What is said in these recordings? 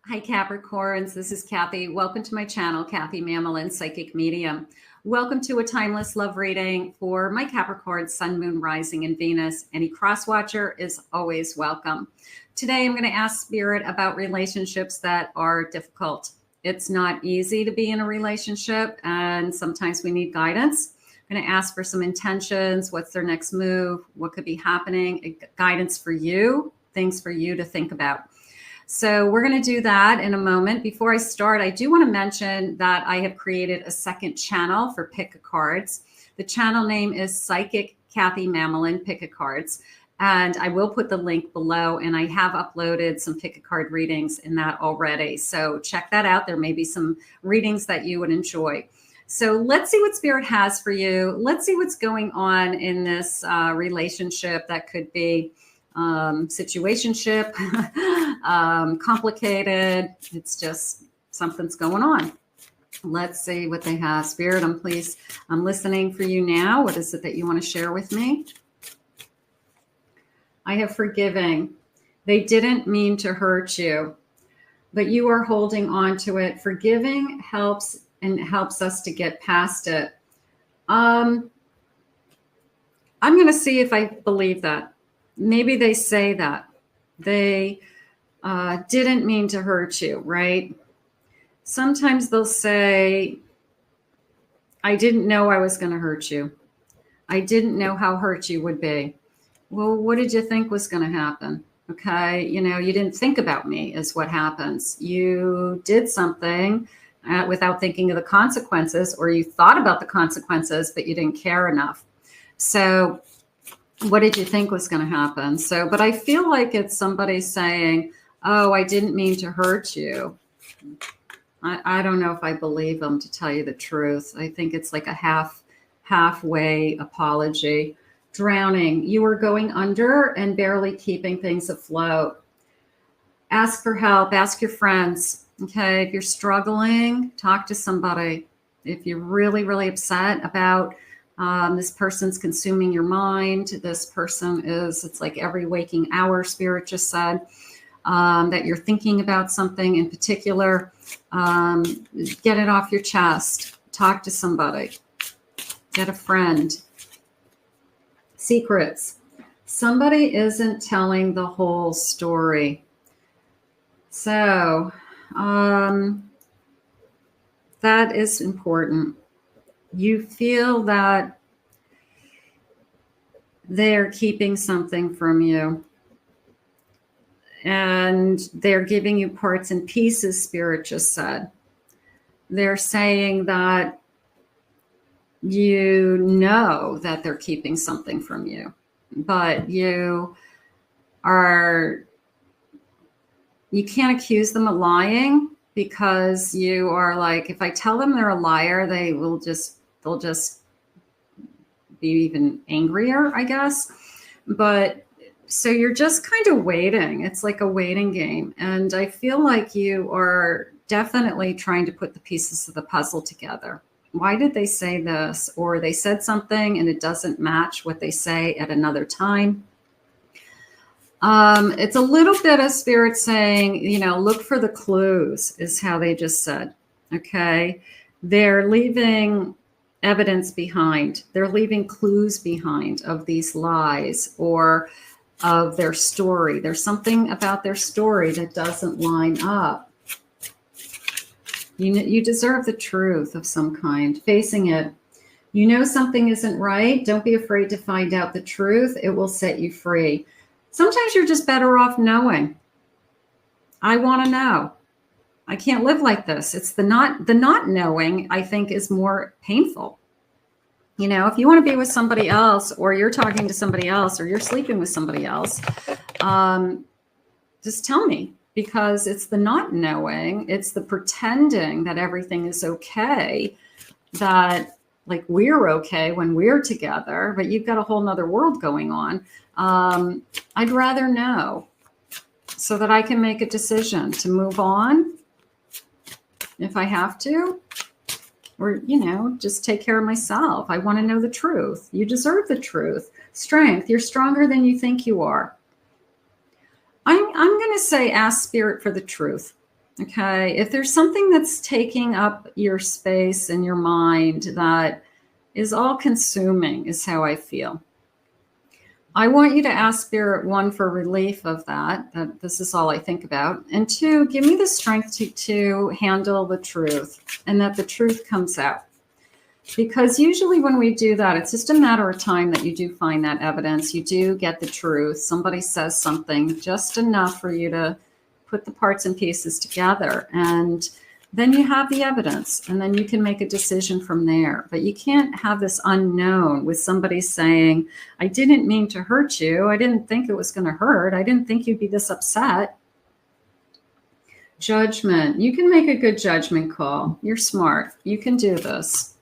Hi, Capricorns. This is Kathy. Welcome to my channel, Kathy Mamolen, Psychic Medium. Welcome to a timeless love reading for my Capricorn, Sun, Moon, Rising, and Venus. Any cross watcher is always welcome. Today, I'm going to ask Spirit about relationships that are difficult. It's not easy to be in a relationship, and sometimes we need guidance. I'm going to ask for some intentions. What's their next move? What could be happening? Guidance for you, things for you to think about. So we're going to do that in a moment. Before I start, I do want to mention that I have created a second channel for pick-a-cards. The channel name is Psychic Kathy Mamolen Pick-a-cards, and I will put the link below, and I have uploaded some pick-a-card readings in that already. So check that out. There may be some readings that you would enjoy. So let's see what Spirit has for you. Let's see what's going on in this relationship that could be situationship, complicated. It's just something's going on. Let's see what they have. Spirit, I'm listening for you now. What is it that you want to share with me? I have forgiving. They didn't mean to hurt you, but you are holding on to it. Forgiving helps us to get past it. I'm going to see if I believe that. Maybe they say that they didn't mean to hurt you, right? Sometimes they'll say, I didn't know I was going to hurt you. I didn't know how hurt you would be. Well, what did you think was going to happen? Okay. You didn't think about me is what happens. You did something without thinking of the consequences, or you thought about the consequences, but you didn't care enough. So what did you think was going to happen? So, but I feel like it's somebody saying, oh, I didn't mean to hurt you. I don't know if I believe them, to tell you the truth. I think it's like a halfway apology. Drowning. You were going under and barely keeping things afloat. Ask for help. Ask your friends. Okay. If you're struggling, talk to somebody. If you're really, really upset about this person's consuming your mind. This person it's like every waking hour, Spirit just said, that you're thinking about something in particular. Get it off your chest. Talk to somebody. Get a friend. Secrets. Somebody isn't telling the whole story. So that is important. You feel that they're keeping something from you, and they're giving you parts and pieces, Spirit just said. They're saying that you know that they're keeping something from you, but you can't accuse them of lying, because you are like, if I tell them they're a liar, they'll just be even angrier, I guess. But so you're just kind of waiting. It's like a waiting game. And I feel like you are definitely trying to put the pieces of the puzzle together. Why did they say this? Or they said something and it doesn't match what they say at another time. It's a little bit of Spirit saying, look for the clues, is how they just said. Okay. They're leaving evidence behind. They're leaving clues behind of these lies or of their story. There's something about their story that doesn't line up. You deserve the truth of some kind. Facing it. You know something isn't right. Don't be afraid to find out the truth. It will set you free. Sometimes you're just better off knowing. I want to know. I can't live like this. It's the not knowing, I think, is more painful. If you want to be with somebody else, or you're talking to somebody else, or you're sleeping with somebody else, just tell me, because it's the not knowing, it's the pretending that everything is okay, that like we're okay when we're together, but you've got a whole nother world going on. I'd rather know so that I can make a decision to move on if I have to, or, just take care of myself. I want to know the truth. You deserve the truth. Strength. You're stronger than you think you are. I'm going to say ask Spirit for the truth. Okay. If there's something that's taking up your space and your mind that is all consuming, is how I feel. I want you to ask Spirit, one, for relief of that this is all I think about. And two, give me the strength to handle the truth and that the truth comes out. Because usually when we do that, it's just a matter of time that you do find that evidence. You do get the truth. Somebody says something just enough for you to put the parts and pieces together. And then you have the evidence, and then you can make a decision from there. But you can't have this unknown with somebody saying, I didn't mean to hurt you. I didn't think it was going to hurt. I didn't think you'd be this upset. Judgment. You can make a good judgment call. You're smart. You can do this.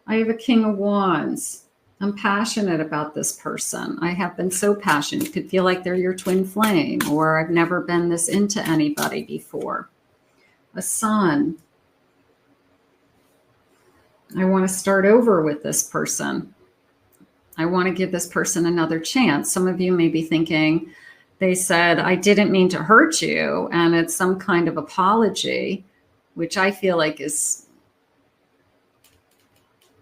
I have a King of Wands. I'm passionate about this person. I have been so passionate. You could feel like they're your twin flame, or I've never been this into anybody before. A Sun. I want to start over with this person. I want to give this person another chance. Some of you may be thinking, they said, I didn't mean to hurt you, and it's some kind of apology, which I feel like is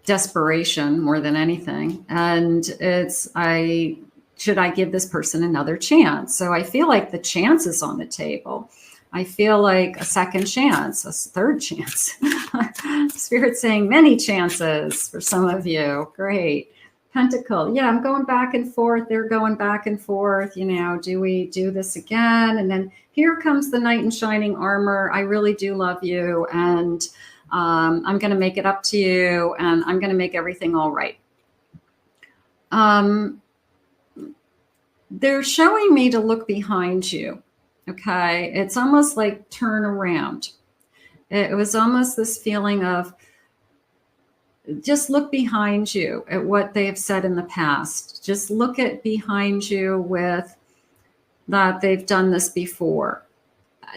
desperation more than anything. And it's, should I give this person another chance? So I feel like the chance is on the table. I feel like a second chance, a third chance. Spirit saying many chances for some of you. Great. Pentacle. Yeah, I'm going back and forth. They're going back and forth. You know, do we do this again? And then here comes the knight in shining armor. I really do love you. And I'm going to make it up to you. And I'm going to make everything all right. They're showing me to look behind you. Okay. It's almost like turn around. It was almost this feeling of just look behind you at what they have said in the past. Just look at behind you with that they've done this before.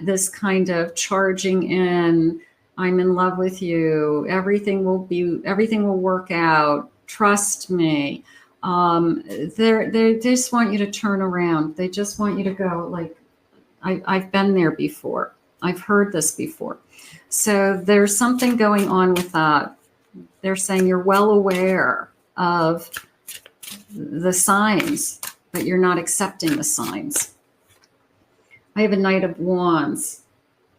This kind of charging in, I'm in love with you. Everything will work out. Trust me. They just want you to turn around. They just want you to go like, I've been there before. I've heard this before. So there's something going on with that. They're saying you're well aware of the signs, but you're not accepting the signs. I have a Knight of Wands.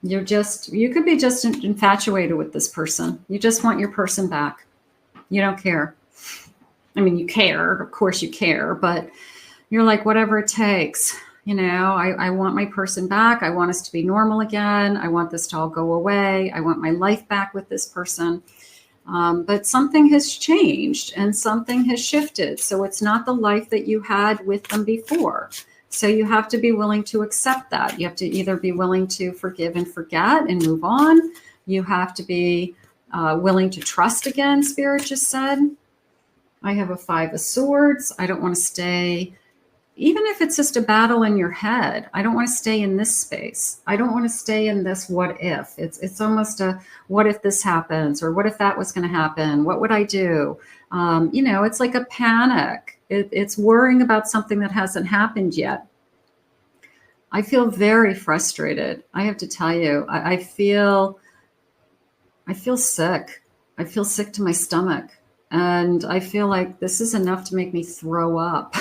You could be just infatuated with this person. You just want your person back. You don't care. I mean, you care. Of course you care, but you're like, whatever it takes. You know, I want my person back. I want us to be normal again. I want this to all go away. I want my life back with this person. But something has changed and something has shifted. So it's not the life that you had with them before. So you have to be willing to accept that. You have to either be willing to forgive and forget and move on. You have to be willing to trust again, Spirit just said. I have a Five of Swords. I don't want to stay, even if it's just a battle in your head, I don't want to stay in this space. I don't want to stay in this what if. It's almost a what if this happens, or what if that was going to happen? What would I do? You know, it's like a panic. It's worrying about something that hasn't happened yet. I feel very frustrated. I have to tell you, I feel sick. I feel sick to my stomach. And I feel like this is enough to make me throw up,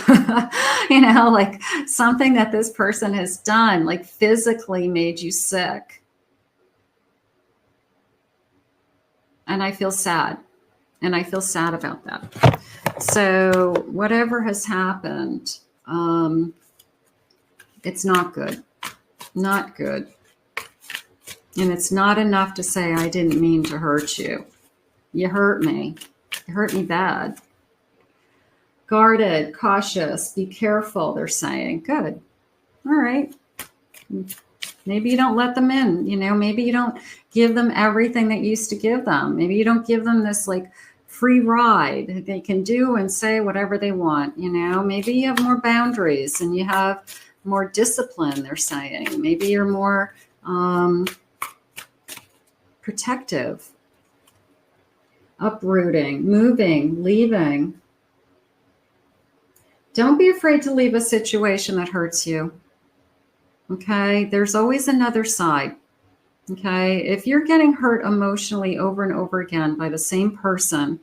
you know, like something that this person has done, like physically made you sick. And I feel sad. And I feel sad about that. So whatever has happened, it's not good. Not good. And it's not enough to say, I didn't mean to hurt you. You hurt me. You hurt me bad. Guarded, cautious, be careful, they're saying. Good. All right. Maybe you don't let them in, you know, maybe you don't give them everything that you used to give them. Maybe you don't give them this like free ride. They can do and say whatever they want, you know. Maybe you have more boundaries and you have more discipline, they're saying. Maybe you're more protective. Uprooting, moving, leaving. Don't be afraid to leave a situation that hurts you. Okay. There's always another side. Okay. If you're getting hurt emotionally over and over again by the same person,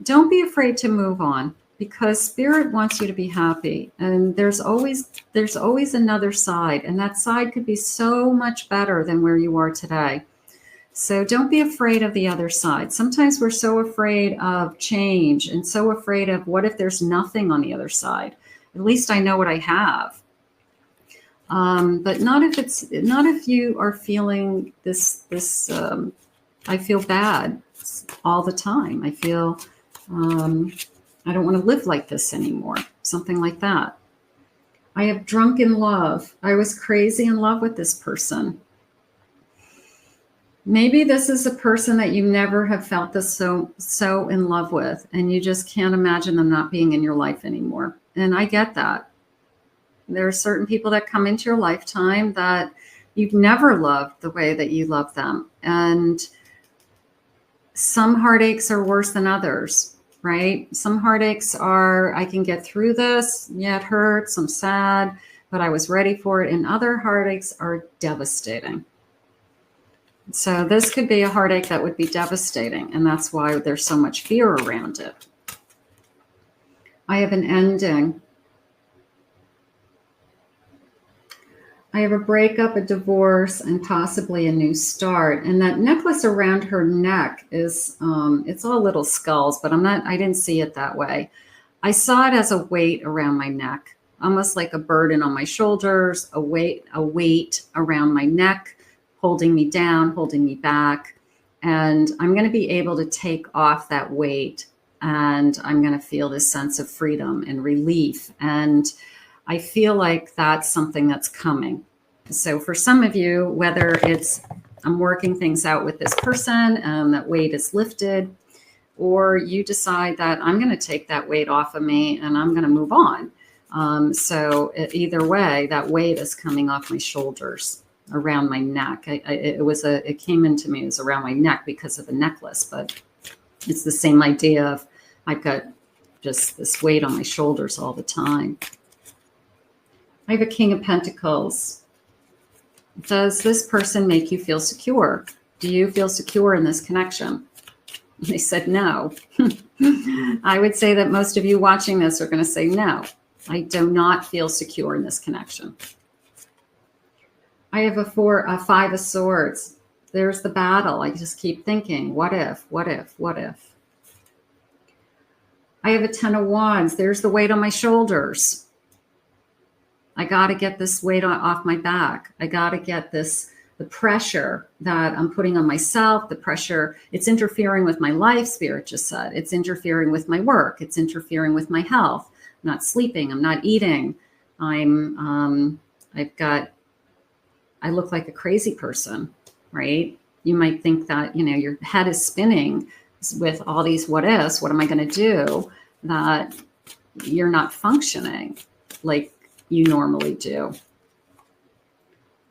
don't be afraid to move on, because spirit wants you to be happy. And there's always another side, and that side could be so much better than where you are today. So don't be afraid of the other side. Sometimes we're so afraid of change and so afraid of what if there's nothing on the other side. At least I know what I have. But not if you are feeling this. I feel bad all the time. I feel I don't want to live like this anymore. Something like that. I have drunken love. I was crazy in love with this person. Maybe this is a person that you never have felt this so in love with, and you just can't imagine them not being in your life anymore. And I get that. There are certain people that come into your lifetime that you've never loved the way that you love them. And some heartaches are worse than others, right? Some heartaches are, I can get through this. Yeah, it hurts. I'm sad, but I was ready for it. And other heartaches are devastating. So this could be a heartache that would be devastating, and that's why there's so much fear around it. I have an ending. I have a breakup, a divorce, and possibly a new start. And that necklace around her neck is, it's all little skulls, but I didn't see it that way. I saw it as a weight around my neck, almost like a burden on my shoulders, a weight around my neck, holding me down, holding me back. And I'm going to be able to take off that weight, and I'm going to feel this sense of freedom and relief. And I feel like that's something that's coming. So for some of you, whether it's I'm working things out with this person and that weight is lifted, or you decide that I'm going to take that weight off of me and I'm going to move on. So either way, that weight is coming off my shoulders, around my neck. It came into me as around my neck because of the necklace, but it's the same idea of I've got just this weight on my shoulders all the time. I have a King of Pentacles. Does this person make you feel secure? Do you feel secure in this connection? They said no. I would say that most of you watching this are going to say no. I do not feel secure in this connection. I have a 5 of Swords. There's the battle. I just keep thinking, what if, what if, what if? I have a 10 of Wands. There's the weight on my shoulders. I got to get this weight off my back. I got to get the pressure that I'm putting on myself, the pressure, it's interfering with my life, Spirit just said. It's interfering with my work. It's interfering with my health. I'm not sleeping. I'm not eating. I look like a crazy person, right? You might think that, your head is spinning with all these what ifs. What am I going to do? That you're not functioning like you normally do.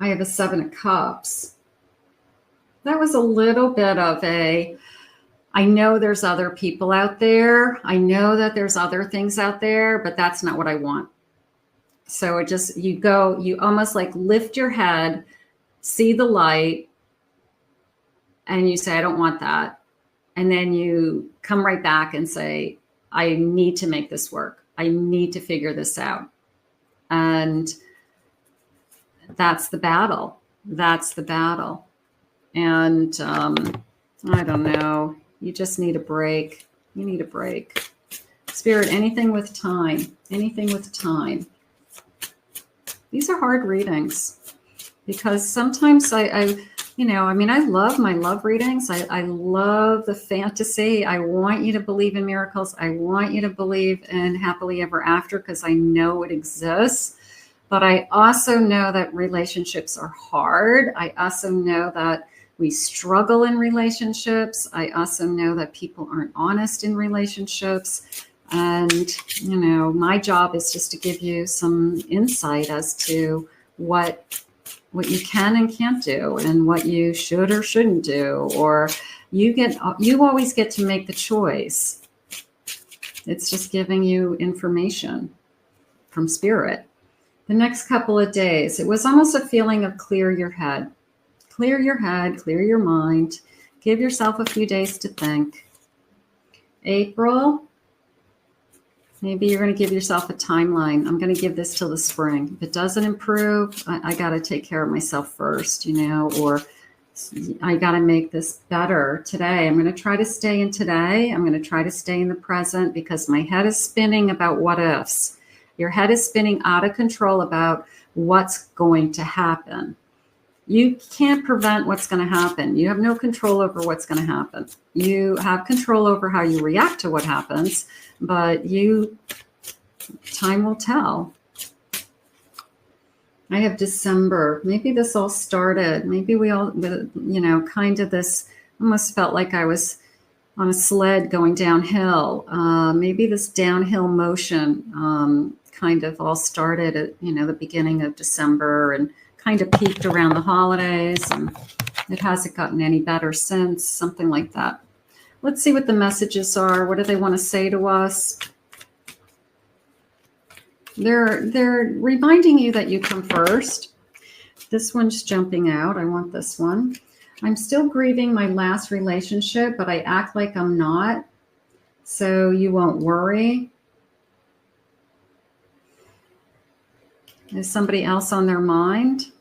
I have a 7 of Cups. That was a little bit of I know there's other people out there. I know that there's other things out there, but that's not what I want. So you almost like lift your head, see the light, and you say, I don't want that. And then you come right back and say, I need to make this work. I need to figure this out. And that's the battle. That's the battle. And I don't know. You just need a break. You need a break. Spirit, anything with time. Anything with time. These are hard readings because sometimes I love my love readings. I love the fantasy. I want you to believe in miracles. I want you to believe in happily ever after because I know it exists. But I also know that relationships are hard. I also know that we struggle in relationships. I also know that people aren't honest in relationships. And, my job is just to give you some insight as to what you can and can't do and what you should or shouldn't do. Or you always get to make the choice. It's just giving you information from Spirit. the next couple of days. It was almost a feeling of clear your head. Clear your head, clear your mind. Give yourself a few days to think. April, maybe you're going to give yourself a timeline. I'm going to give this till the spring. If it doesn't improve, I got to take care of myself first, you know, or I got to make this better today. I'm going to try to stay in today. I'm going to try to stay in the present because my head is spinning about what ifs. Your head is spinning out of control about what's going to happen. You can't prevent what's going to happen. You have no control over what's going to happen. You have control over how you react to what happens, but time will tell. I have December. Maybe this all started. Maybe we all, you know, kind of this almost felt like I was on a sled going downhill. Maybe this downhill motion kind of all started at, you know, the beginning of December and kind of peaked around the holidays, and it hasn't gotten any better since, something like that. Let's see what the messages are. What do they want to say to us? They're reminding you that you come first. This one's jumping out. I want this one. I'm still grieving my last relationship, but I act like I'm not. So you won't worry. Is somebody else on their mind?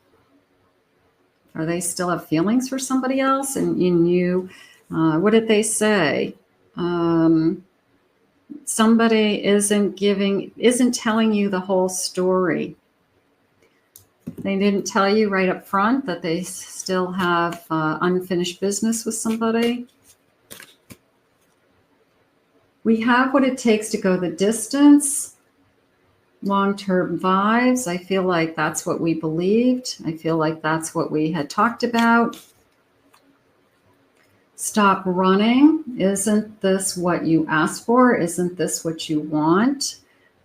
Or they still have feelings for somebody else? And you, what did they say? Somebody isn't telling you the whole story. They didn't tell you right up front that they still have unfinished business with somebody. We have what it takes to go the distance. Long-term vibes. I feel like that's what we believed. I feel like that's what we had talked about. Stop running. Isn't this what you asked for? Isn't this what you want?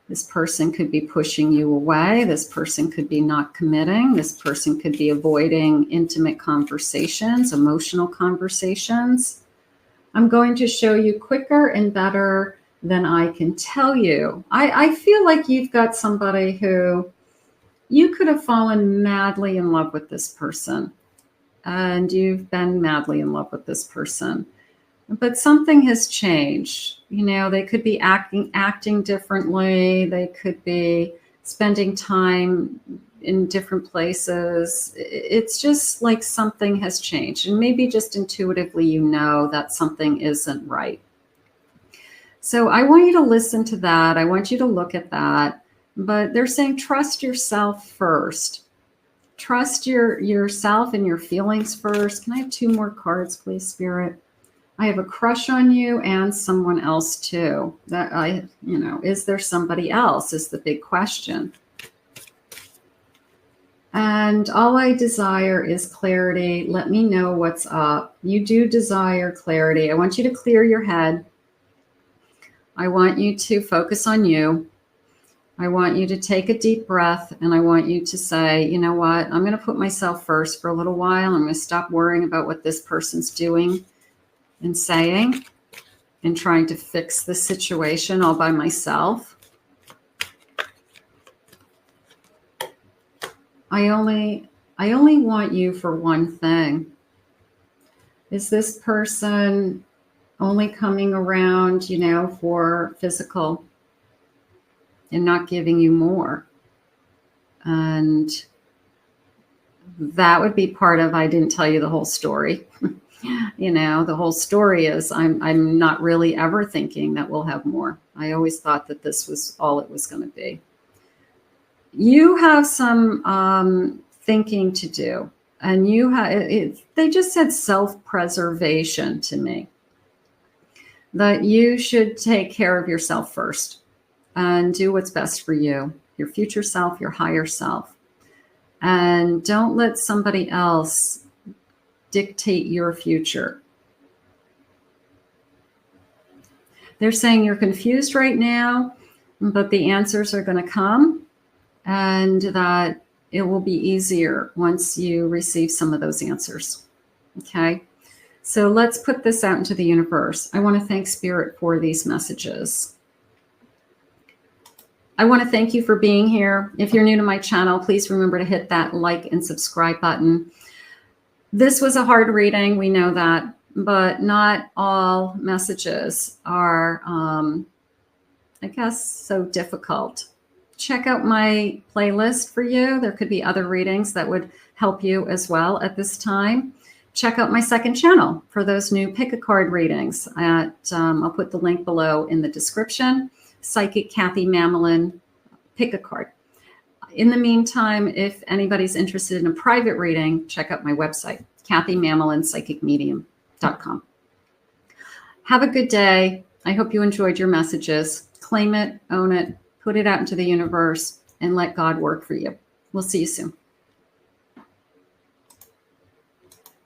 This person could be pushing you away. This person could be not committing. This person could be avoiding intimate conversations, emotional conversations. I'm going to show you quicker and better than I can tell you. I feel like you've got somebody who you could have fallen madly in love with this person, and you've been madly in love with this person, but something has changed. You know, they could be acting differently. They could be spending time in different places. It's just like something has changed, and maybe just intuitively you know that something isn't right. So I want you to listen to that. I want you to look at that. But they're saying trust yourself first. Trust yourself and your feelings first. Can I have 2 more cards, please, Spirit? I have a crush on you and someone else too. Is there somebody else is the big question. And all I desire is clarity. Let me know what's up. You do desire clarity. I want you to clear your head. I want you to focus on you. I want you to take a deep breath, and I want you to say, you know what, I'm going to put myself first for a little while. I'm going to stop worrying about what this person's doing and saying and trying to fix the situation all by myself. I only want you for one thing. Is this person only coming around, you know, for physical and not giving you more? And that would be part of, I didn't tell you the whole story. You know, the whole story is I'm not really ever thinking that we'll have more. I always thought that this was all it was going to be. You have some thinking to do, and they just said self-preservation to me. That you should take care of yourself first and do what's best for you, your future self, your higher self. And don't let somebody else dictate your future. They're saying you're confused right now, but the answers are going to come, and that it will be easier once you receive some of those answers. Okay? So let's put this out into the universe. I want to thank Spirit for these messages. I want to thank you for being here. If you're new to my channel, please remember to hit that like and subscribe button. This was a hard reading, we know that, but not all messages are, I guess, so difficult. Check out my playlist for you. There could be other readings that would help you as well at this time. Check out my second channel for those new pick a card readings. I'll put the link below in the description. Psychic Kathy Mamolen, pick a card. In the meantime, if anybody's interested in a private reading, check out my website, kathymamolenspsychicmedium.com. Have a good day. I hope you enjoyed your messages. Claim it, own it, put it out into the universe, and let God work for you. We'll see you soon.